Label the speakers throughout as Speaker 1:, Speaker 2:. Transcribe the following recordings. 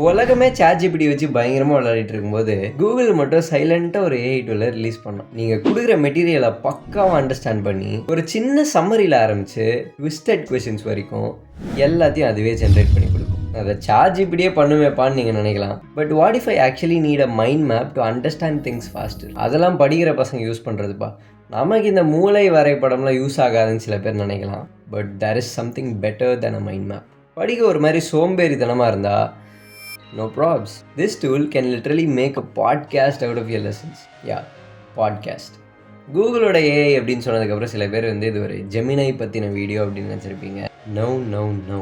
Speaker 1: உலகமே ChatGPT வச்சு பயங்கரமாக விளையாடிட்டு இருக்கும்போது கூகுள் மட்டும் சைலண்ட்டாக ஒரு AI டூலை ரிலீஸ் பண்ணோம். நீங்கள் கொடுக்குற மெட்டீரியலை பக்காவாக அண்டர்ஸ்டாண்ட் பண்ணி ஒரு சின்ன சம்மரியில் ஆரம்பித்து ட்விஸ்டட் கொஷின்ஸ் வரைக்கும் எல்லாத்தையும் அதுவே ஜென்ரேட் பண்ணி கொடுக்கும். அதை ChatGPTயே பண்ணுவேப்பான்னு நீங்கள் நினைக்கலாம். But what if I actually need a mind map to understand things fast? அதெல்லாம் படிக்கிற பசங்க யூஸ் பண்ணுறதுப்பா. நமக்கு இந்த மூளை வரைபடம்லாம் யூஸ் ஆகாதுன்னு சில பேர் நினைக்கலாம். But there is something better then a mind map. படிக்க ஒரு மாதிரி சோம்பேறித்தனமாக இருந்தால் no probs. This tool can literally make a podcast out of your lessons. Yeah, podcast. கூகுளோட AI அப்படின்னு சொன்னதுக்கப்புறம் சில பேர் வந்து இது ஒரு ஜெமினை பற்றின வீடியோ அப்படின்னு நினச்சிருப்பீங்க. No.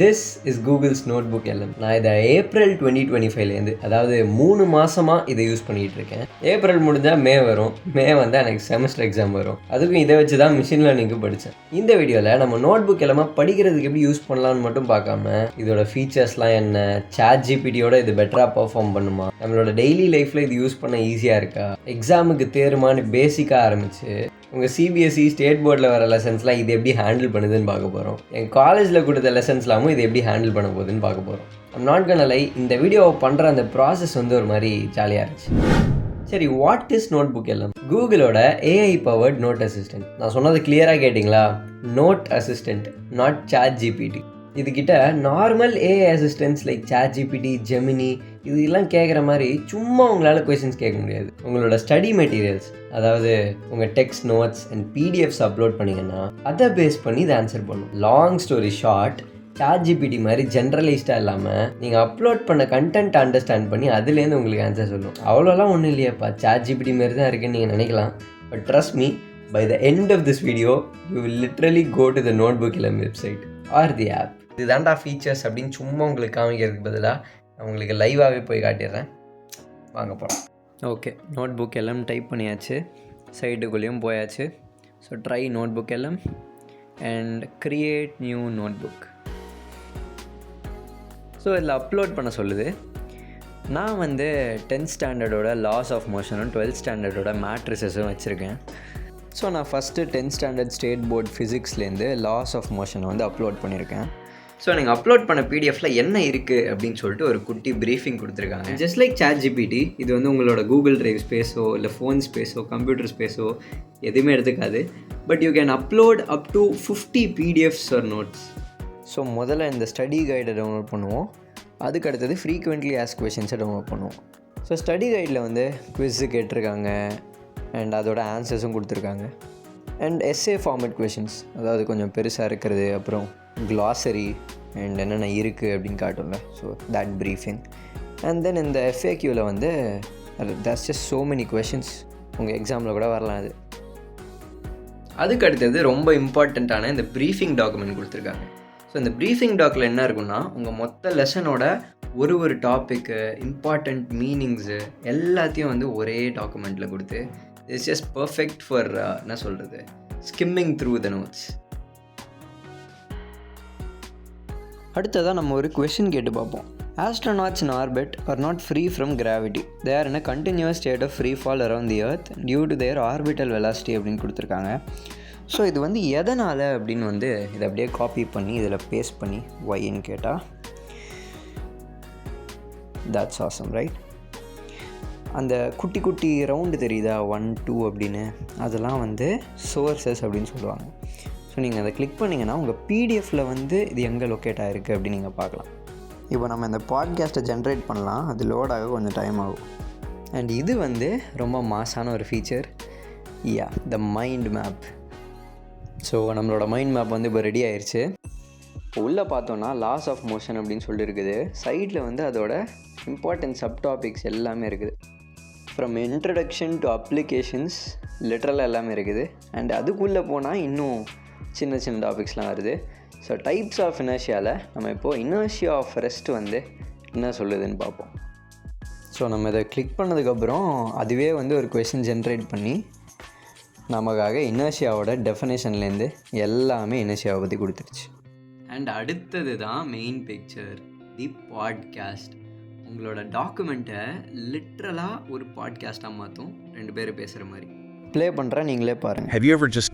Speaker 1: This is Google's Notebook LM. நான் இதை ஏப்ரல் 2025லேருந்து, அதாவது 3 மாதமாக இதை யூஸ் பண்ணிகிட்டு இருக்கேன். ஏப்ரல் முடிஞ்சால் மே வரும். மே வந்தால் எனக்கு செமஸ்டர் எக்ஸாம் வரும். அதுக்கும் இதை வச்சு தான் மிஷின் லேர்னிங்க்கு படித்தேன். இந்த வீடியோவில் நம்ம நோட்புக் எல்லாமே படிக்கிறதுக்கு எப்படி யூஸ் பண்ணலான்னு மட்டும் பார்க்காம இதோட ஃபீச்சர்ஸ்லாம் என்ன, ChatGPTயோட இது பெட்டராக பர்ஃபார்ம் பண்ணுமா, நம்மளோட டெய்லி லைஃப்பில் இது யூஸ் பண்ண ஈஸியாக இருக்கா, எக்ஸாமுக்கு தேருமான்னு பேசிக்காக ஆரம்பித்து உங்கள் CBSE ஸ்டேட் போர்டில் வர லெசன்ஸ்லாம் இது எப்படி ஹேண்டில் பண்ணுதுன்னு பார்க்க போகிறோம். என் காலேஜில் கொடுத்த லெசன்ஸ்லாமும் இது எப்படி ஹேண்டில் பண்ண போகுதுன்னு பார்க்க போகிறோம். ஐம் நாட் கன்னா லை, இந்த வீடியோவை பண்ணுற அந்த ப்ராசஸ் வந்து ஒரு மாதிரி ஜாலியாக இருந்துச்சு. சரி, வாட் இஸ் நோட்புக் எல்லாம்? கூகுளோட AI பவர்ட் நோட் அசிஸ்டன்ட். நான் சொன்னது கிளியராக கேட்டிங்களா? Note assistant, not ChatGPT. இதுக்கிட்ட normal AI assistants like ChatGPT, Gemini இதெல்லாம் கேட்குற மாதிரி சும்மா உங்களால் கொஷின்ஸ் கேட்க முடியாது. உங்களோட ஸ்டடி மெட்டீரியல்ஸ், அதாவது உங்கள் text notes and PDFs upload பண்ணிங்கன்னா அதை பேஸ் பண்ணி இதை ஆன்சர் பண்ணும். லாங் ஸ்டோரி ஷார்ட், ChatGPT மாதிரி ஜென்ரலைஸ்டாக இல்லாமல் நீங்கள் அப்லோட் பண்ண கண்டென்ட் அண்டர்ஸ்டாண்ட் பண்ணி அதுலேருந்து உங்களுக்கு ஆன்சர் சொல்லும். அவ்வளோலாம் ஒன்றும் இல்லையாப்பா, ChatGPT மாரி தான் இருக்குன்னு நீங்கள் நினைக்கலாம். But trust me, by the end of this video you will literally go to the Notebook LM website or the app. இதுதான்டா ஃபீச்சர்ஸ் அப்படின்னு சும்மா உங்களுக்கு காமிக்கிறதுக்கு பதிலாக நான் உங்களுக்கு லைவாகவே போய் காட்டிடுறேன். வாங்க போகலாம். ஓகே, நோட்புக் எல்லாம் டைப் பண்ணியாச்சு, சைட்டுக்குள்ளேயும் போயாச்சு. ஸோ ட்ரை நோட்புக் எல்லாம் and create new notebook. So இதில் அப்லோட் பண்ண சொல்லுது. நான் வந்து 10th ஸ்டாண்டர்டோட லாஸ் ஆஃப் மோஷனும் 12th ஸ்டாண்டர்டோட மேட்ரிசஸும் வச்சுருக்கேன். ஸோ நான் first 10th standard state board ஃபிசிக்ஸ்லேருந்து லாஸ் ஆஃப் மோஷனை வந்து அப்லோட் பண்ணியிருக்கேன். ஸோ நீங்கள் அப்லோட் பண்ண PDFல என்ன இருக்குது அப்படின்னு சொல்லிட்டு ஒரு குட்டி ப்ரீஃபிங் கொடுத்துருக்காங்க. ஜஸ்ட் லைக் ChatGPT, இது வந்து உங்களோட கூகுள் ட்ரைவ் ஸ்பேஸோ இல்லை ஃபோன் ஸ்பேஸோ கம்ப்யூட்டர் ஸ்பேஸோ எதுவுமே எடுத்துக்காது. But you can upload up to 50 PDFs or notes. So முதல்ல இந்த ஸ்டடி கைடை டவுன்லோட் பண்ணுவோம். அதுக்கு அடுத்தது ஃப்ரீக்வெண்ட்லி ஆஸ்க் கொஷின்ஸை டவுன்லோட் பண்ணுவோம். ஸோ ஸ்டடி கைடில் வந்து குவிஸு கேட்டிருக்காங்க அண்ட் அதோட ஆன்சர்ஸும் கொடுத்துருக்காங்க. அண்ட் எஸ்ஏ ஃபார்மேட் கொஷின்ஸ், அதாவது கொஞ்சம் பெருசாக இருக்கிறது, அப்புறம் க்ளாசரி அண்ட் என்னென்ன இருக்குது அப்படின்னு காட்டும்ல. So that briefing. And then இந்த FAQவில் வந்து that's just so many questions, உங்கள் எக்ஸாமில் கூட வரலாம். அதுக்கு அடுத்தது ரொம்ப இம்பார்ட்டண்ட்டான இந்த ப்ரீஃபிங் டாக்குமெண்ட் கொடுத்துருக்காங்க. ஸோ இந்த ப்ரீஃபிங் டாக்கில் என்ன இருக்குன்னா, உங்கள் மொத்த லெசனோட ஒரு டாப்பிக்கு, இம்பார்ட்டண்ட் மீனிங்ஸு எல்லாத்தையும் வந்து ஒரே டாக்குமெண்ட்டில் கொடுத்து இட்ஸ் ஜஸ்ட் பர்ஃபெக்ட் ஃபார் என்ன சொல்கிறது, ஸ்கிம்மிங் த்ரூ த நோட்ஸ். அடுத்ததாக நம்ம ஒரு கொஷின் கேட்டு பார்ப்போம். Astronauts in orbit are not free from gravity. They are in a continuous state of free fall around the earth due to their orbital velocity அப்படின்னு கொடுத்துருக்காங்க. So இது வந்து எதனால் அப்படின்னு வந்து இதை அப்படியே காப்பி பண்ணி இதில் பேஸ்ட் பண்ணி ஒய்ன்னு கேட்டால் that's awesome, right? அந்த குட்டி குட்டி ரவுண்டு தெரியுதா 1, 2 அப்படின்னு, அதெல்லாம் வந்து சோர்ஸஸ் அப்படின்னு சொல்லுவாங்க. ஸோ நீங்கள் அதை கிளிக் பண்ணிங்கன்னா உங்கள் PDFல வந்து இது எங்கே லொக்கேட் ஆகிருக்கு அப்படின்னு நீங்கள் பார்க்கலாம். இப்போ நம்ம இந்த பாட்காஸ்ட்டை ஜென்ரேட் பண்ணலாம், அது லோடாக கொஞ்சம் டைம் ஆகும். அண்ட் இது வந்து ரொம்ப மாசான ஒரு feature, the mind map. So நம்மளோட மைண்ட் மேப் வந்து இப்போ ரெடி ஆயிடுச்சு. உள்ளே பார்த்தோன்னா லாஸ் ஆஃப் மோஷன் அப்படின்னு சொல்லிட்டு இருக்குது. சைடில் வந்து அதோட இம்பார்ட்டன்ட் சப்டாபிக்ஸ் எல்லாமே இருக்குது. ஃப்ரம் இன்ட்ரடக்ஷன் டு அப்ளிகேஷன்ஸ் லிட்ரலாக எல்லாமே இருக்குது. அண்ட் அதுக்குள்ளே போனால் இன்னும் சின்ன சின்ன டாபிக்ஸ்லாம் வருது. ஸோ டைப்ஸ் ஆஃப் இனர்ஷியாவில் நம்ம இப்போது இனர்ஷியா ஆஃப் ரெஸ்ட் வந்து என்ன சொல்லுதுன்னு பார்ப்போம். ஸோ நம்ம இதை கிளிக் பண்ணதுக்கப்புறம் அதுவே வந்து ஒரு கொஷின் ஜென்ரேட் பண்ணி நமக்காக இனர்ஷியாவோட டெஃபினேஷன்லேருந்து எல்லாமே இனர்ஷியாவை பற்றி கொடுத்துருச்சு. அண்ட் அடுத்தது தான் மெயின் பிக்சர், தி பாட்காஸ்ட். உங்களோட டாக்குமெண்ட்டை லிட்ரலாக ஒரு பாட்காஸ்ட்டாக மாற்றும், 2 பேர் பேசுகிற மாதிரி. ப்ளே பண்ணுறேன், நீங்களே பாருங்கள்.
Speaker 2: Have you ever just,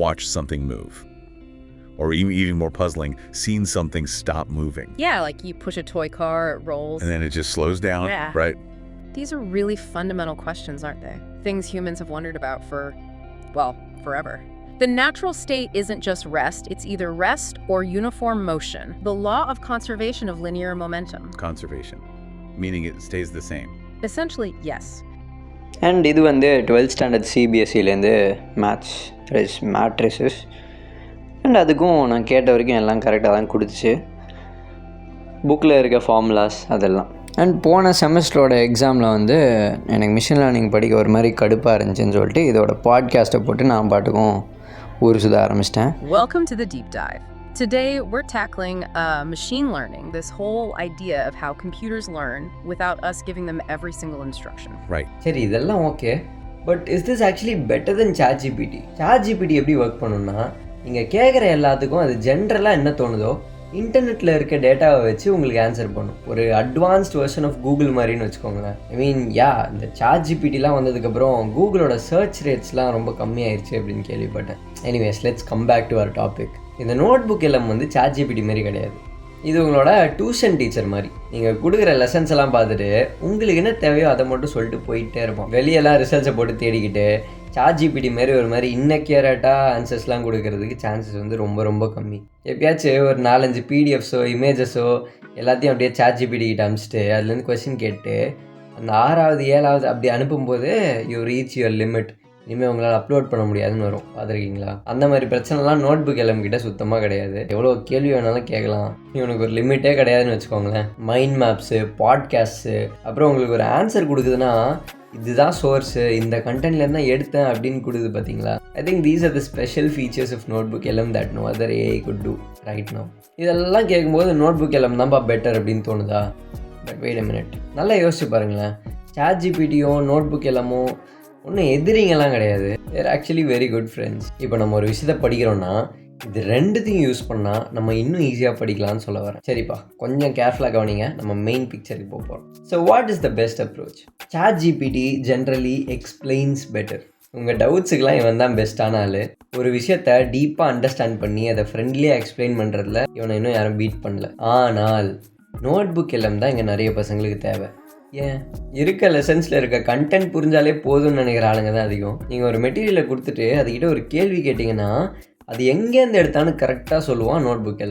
Speaker 2: watched something move? or even more puzzling, seen something stop moving.
Speaker 3: Yeah, like you push a toy car, it rolls.
Speaker 2: And then it just slows down,
Speaker 3: Yeah.
Speaker 2: right?
Speaker 3: These are really fundamental questions, aren't they? Things humans have wondered about for, well, forever. The natural state isn't just rest, it's either rest or uniform motion. The law of conservation of linear momentum.
Speaker 2: Conservation, meaning it stays the same.
Speaker 3: Essentially, yes.
Speaker 1: And இது வந்து 12th standard சிபிஎஸ்சிலேருந்து matrices and அதுக்கும் நான் கேட்ட வரைக்கும் எல்லாம் கரெக்டாக தான் கொடுத்துச்சு. புக்கில் இருக்க ஃபார்முலாஸ் அதெல்லாம். அண்ட் போன செமஸ்டரோட எக்ஸாமில் வந்து எனக்கு மிஷின் லேர்னிங் படிக்க ஒரு மாதிரி கடுப்பாக இருந்துச்சுன்னு சொல்லிட்டு இதோட பாட்காஸ்ட்டை போட்டு நான் பாட்டுக்கும் ஊர் சுத ஆரம்பிச்சிட்டேன்.
Speaker 3: Welcome to the deep dive. Today we're tackling machine learning, this whole idea of how computers learn without us giving them every single instruction.
Speaker 2: Right.
Speaker 1: சரி, இதெல்லாம் okay. But is this actually better then ChatGPT? ChatGPT எப்படி work பண்ணுன்னா, நீங்கள் கேட்குற எல்லாத்துக்கும் அது ஜென்ரலாக என்ன தோணுதோ இன்டர்நெட்டில் இருக்க டேட்டாவை வச்சு உங்களுக்கு ஆன்சர் பண்ணும். ஒரு அட்வான்ஸ்ட் வெர்ஷன் ஆஃப் கூகுள் மாதிரின்னு வச்சுக்கோங்களேன். ஐ மீன் இந்த ChatGPTலாம் வந்ததுக்கப்புறம் கூகுளோட சர்ச் ரேட்ஸ்லாம் ரொம்ப கம்மியாயிருச்சு அப்படின்னு கேள்விப்பட்டேன். Anyways, let's come back to our topic. இந்த நோட் புக் எல்லாம் வந்து ChatGPT மாரி கிடையாது. இது உங்களோட டியூஷன் டீச்சர் மாதிரி. நீங்கள் கொடுக்குற லெசன்ஸ் எல்லாம் பார்த்துட்டு உங்களுக்கு என்ன தேவையோ அதை மட்டும் சொல்லிட்டு போயிட்டே இருப்போம். வெளியெல்லாம் ரிசல்ட்ஸை போட்டு தேடிக்கிட்டு ChatGPT மாரி ஒரு மாதிரி இன்னக்யூரேட்டாக ஆன்சர்ஸ்லாம் கொடுக்கறதுக்கு சான்சஸ் வந்து ரொம்ப ரொம்ப கம்மி. எப்பயாச்சும் ஒரு 4-5 PDFஸோ இமேஜஸோ எல்லாத்தையும் அப்படியே ChatGPT கிட்ட அனுப்பிச்சிட்டு அதுலேருந்து கொஸ்டின் கேட்டு அந்த 6வது 7வது அப்படி அனுப்பும்போது யூ ரீச் யுவர் லிமிட், இனிமேல் உங்களால் அப்லோட் பண்ண முடியாதுன்னு வரும். பார்த்துருக்கீங்களா? அந்த மாதிரி பிரச்சனைலாம் நோட் புக் கிட்ட சுத்தமாக கிடையாது. எவ்வளோ கேள்வி வேணாலும் கேட்கலாம். இவனுக்கு ஒரு லிமிட்டே கிடையாதுன்னு வச்சுக்கோங்களேன். மைண்ட் மேப்ஸு, பாட்காஸ்ட்டு, அப்புறம் உங்களுக்கு ஒரு ஆன்சர் கொடுக்குதுன்னா இதுதான் சோர்ஸு, இந்த கண்டென்ட்லேருந்து தான் எடுத்தேன் அப்படின்னு கொடுக்குது. பார்த்தீங்களா? I think these are the special features of notebook that no other AI could do right now. இதெல்லாம் கேட்கும்போது நோட் புக் தான்ப்பா பெட்டர் அப்படின்னு தோணுதா? பட் வெயிட் a minute, நல்லா யோசிச்சு பாருங்களேன். ChatGPTயோ நோட் புக் ஒன்றும் எதிரிங்கெல்லாம் கிடையாது. தேர் ஆக்சுவலி வெரி குட் ஃப்ரெண்ட்ஸ். இப்போ நம்ம ஒரு விஷயத்தை படிக்கிறோன்னா இது ரெண்டுத்தையும் யூஸ் பண்ணால் நம்ம இன்னும் ஈஸியாக படிக்கலாம்னு சொல்ல வரேன். சரிப்பா, கொஞ்சம் கேர்ஃபுல்லாக கவனிங்க. நம்ம மெயின் பிக்சருக்கு போகிறோம். So what is the best approach? ChatGPT generally explains better. உங்கள் டவுட்ஸுக்கெலாம் இவன் தான் பெஸ்ட்டான ஆள். ஒரு விஷயத்தை டீப்பாக அண்டர்ஸ்டாண்ட் பண்ணி அதை ஃப்ரெண்ட்லியாக எக்ஸ்பிளைன் பண்ணுறதுல இவனை இன்னும் யாரும் பீட் பண்ணல. ஆனால் நோட் புக் தான் இங்கே நிறைய பசங்களுக்கு தேவை. ஏன் இருக்க லெசன்ஸில் இருக்க கண்டென்ட் புரிஞ்சாலே போதும்னு நினைக்கிற ஆளுங்க தான் அதிகம். நீங்கள் ஒரு மெட்டீரியலை கொடுத்துட்டு அதுக்கிட்ட ஒரு கேள்வி கேட்டிங்கன்னா அது எங்கேருந்து எடுத்தான்னு கரெக்டாக சொல்லுவான் நோட் புக்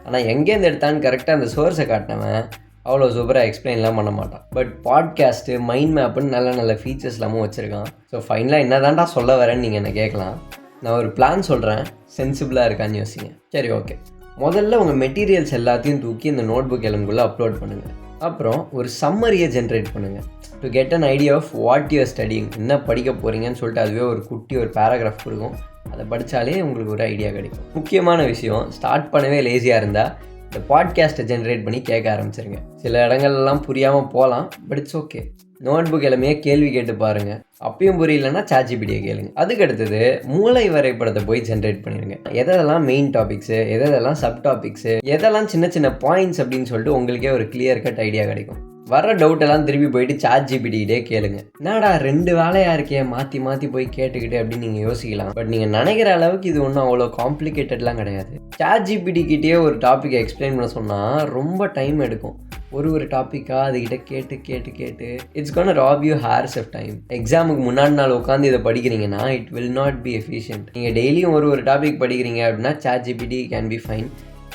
Speaker 1: ஆனால் எங்கேருந்து எடுத்தான்னு கரெக்டாக அந்த சோர்ஸை காட்டினவன் அவ்வளோ சூப்பராக எக்ஸ்பிளைன்லாம் பண்ண மாட்டான். பட் பாட்காஸ்ட்டு, மைண்ட் மேப்புன்னு நல்ல நல்ல ஃபீச்சர்ஸ் எல்லாமும் வச்சுருக்கான். ஸோ ஃபைனலாக என்ன தான்டா சொல்ல வரேன்னு நீங்கள் என்ன கேட்கலாம். நான் ஒரு பிளான் சொல்கிறேன், சென்சிபிளாக இருக்கான்னு யோசிங்க. சரி, ஓகே. முதல்ல உங்கள் மெட்டீரியல்ஸ் எல்லாத்தையும் தூக்கி இந்த நோட் புக் குள்ளே அப்லோட் பண்ணுங்கள். அப்புறம் ஒரு சம்மரியை ஜென்ரேட் பண்ணுங்கள். To get an idea of what you're studying, என்ன படிக்க போகிறீங்கன்னு சொல்லிட்டு அதுவே ஒரு குட்டி ஒரு பேராகிராஃப் கொடுக்கும். அதை படித்தாலே உங்களுக்கு ஒரு ஐடியா கிடைக்கும். முக்கியமான விஷயம், ஸ்டார்ட் பண்ணவே லேசியாக இருந்தால் இந்த பாட்காஸ்ட்டை ஜென்ரேட் பண்ணி கேட்க ஆரம்பிச்சிருங்க. சில இடங்கள்லாம் புரியாமல் போகலாம், but it's okay. Notebook கேள்வி கேட்டு பாருங்கள். அப்பயும் புரியலன்னா ChatGPTயை கேளுங்க. அதுக்கு அடுத்தது மூளை வரைபடத்தை போய் ஜென்ரேட் பண்ணிடுங்க. எதெல்லாம் மெயின் டாபிக்ஸு, எதெல்லாம் சப் டாபிக்ஸு, எதெல்லாம் சின்ன சின்ன பாயிண்ட்ஸ் அப்படின்னு சொல்லிட்டு உங்களுக்கே ஒரு கிளியர் கட் ஐடியா கிடைக்கும். வர டவுட்டெல்லாம் திருப்பி போயிட்டு ChatGPTகிட்டே கேளுங்க. என்னடா 2 வேலையாக இருக்கே, மாற்றி மாற்றி போய் கேட்டுக்கிட்டு அப்படின்னு நீங்கள் யோசிக்கலாம். பட் நீங்கள் நினைக்கிற அளவுக்கு இது ஒன்றும் அவ்வளோ காம்ப்ளிகேட்டட்லாம் கிடையாது. ChatGPTகிட்டே ஒரு டாப்பிக்கை எக்ஸ்பிளைன் பண்ண சொன்னால் ரொம்ப டைம் எடுக்கும். ஒரு டாப்பிக்காக அதுக்கிட்ட கேட்டு கேட்டு கேட்டு it's gonna rob you hours of time. எக்ஸாமுக்கு முன்னாடி நாள் உட்காந்து இதை படிக்கிறீங்கன்னா it will not be efficient. நீங்கள் டெய்லியும் ஒரு டாபிக் படிக்கிறீங்க அப்படின்னா ChatGPT can be fine.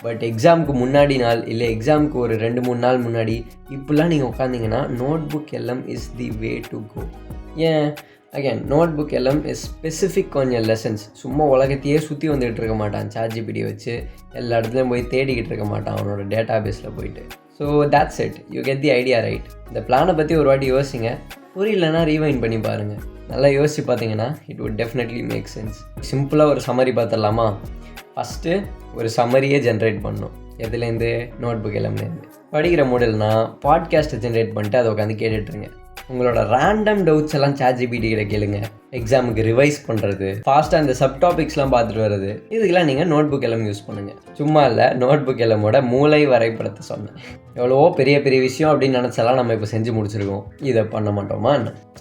Speaker 1: But எக்ஸாமுக்கு முன்னாடி நாள் இல்லை எக்ஸாமுக்கு ஒரு 2-3 நாள் முன்னாடி இப்படிலாம் நீங்கள் உட்காந்திங்கன்னா note book is the way to go. ஏன் again note book is specific கொஞ்சம் லெசன்ஸ். சும்மா உலகத்தையே சுற்றி வந்துக்கிட்டு இருக்க மாட்டான். ChatGPT வச்சு எல்லா இடத்துலையும் போய் தேடிக்கிட்டு இருக்க மாட்டான் அவனோட டேட்டா பேஸில் போயிட்டு. So that's it, you get the idea right. இந்த பிளானை பற்றி ஒரு வாட்டி யோசிங்க. புரியலன்னா ரீவைண்ட் பண்ணி பாருங்கள். நல்லா யோசிச்சு பார்த்தீங்கன்னா it would definitely make sense. சிம்பிளாக ஒரு சம்மரி பார்த்துடலாமா? ஃபஸ்ட்டு ஒரு சம்மரியே ஜென்ரேட் பண்ணணும். எதுலேருந்து? நோட் புக் படிக்கிற மூடல்னா பாட்காஸ்ட்டை ஜென்ரேட் பண்ணிட்டு அதை உட்காந்து கேட்டுட்ருங்க. உங்களோட ரேண்டம் டவுட்ஸ் எல்லாம் ChatGPT கிட்ட கேளுங்க. எக்ஸாமுக்கு ரிவைஸ் பண்ணுறது, ஃபாஸ்ட்டாக இந்த சப் டாபிக்ஸ்லாம் பார்த்துட்டு வர்றது, இதுக்கெல்லாம் நீங்கள் நோட் புக் யூஸ் பண்ணுங்கள். சும்மா இல்லை, நோட் புக் மூளை வரைபடத்தை சொன்னேன். எவ்வளவோ பெரிய பெரிய விஷயம் அப்படின்னு நினச்செல்லாம் நம்ம இப்போ செஞ்சு முடிச்சிருக்கோம். இதை பண்ண மாட்டோமா?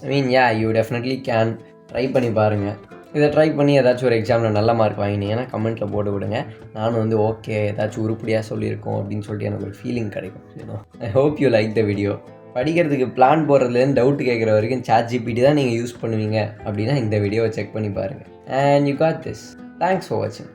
Speaker 1: I mean you definitely can try பண்ணி பாருங்கள். இதை ட்ரை பண்ணி ஏதாச்சும் ஒரு எக்ஸாமில் நல்ல மார்க் வாங்கினீங்கன்னா கமெண்ட்டில் போட்டு விடுங்க. நானும் வந்து ஓகே ஏதாச்சும் உருப்படியாக சொல்லியிருக்கோம் அப்படின்னு சொல்லிட்டு எனக்கு ஒரு ஃபீலிங் கிடைக்கும். I hope you like the video. படிக்கிறதுக்கு பிளான் போடுறதுலேருந்து டவுட் கேட்குற வரைக்கும் ChatGPT தான் நீங்கள் யூஸ் பண்ணுவீங்க அப்படின்னா இந்த வீடியோவை செக் பண்ணி பாருங்கள். And you got this. Thanks for வாட்சிங்.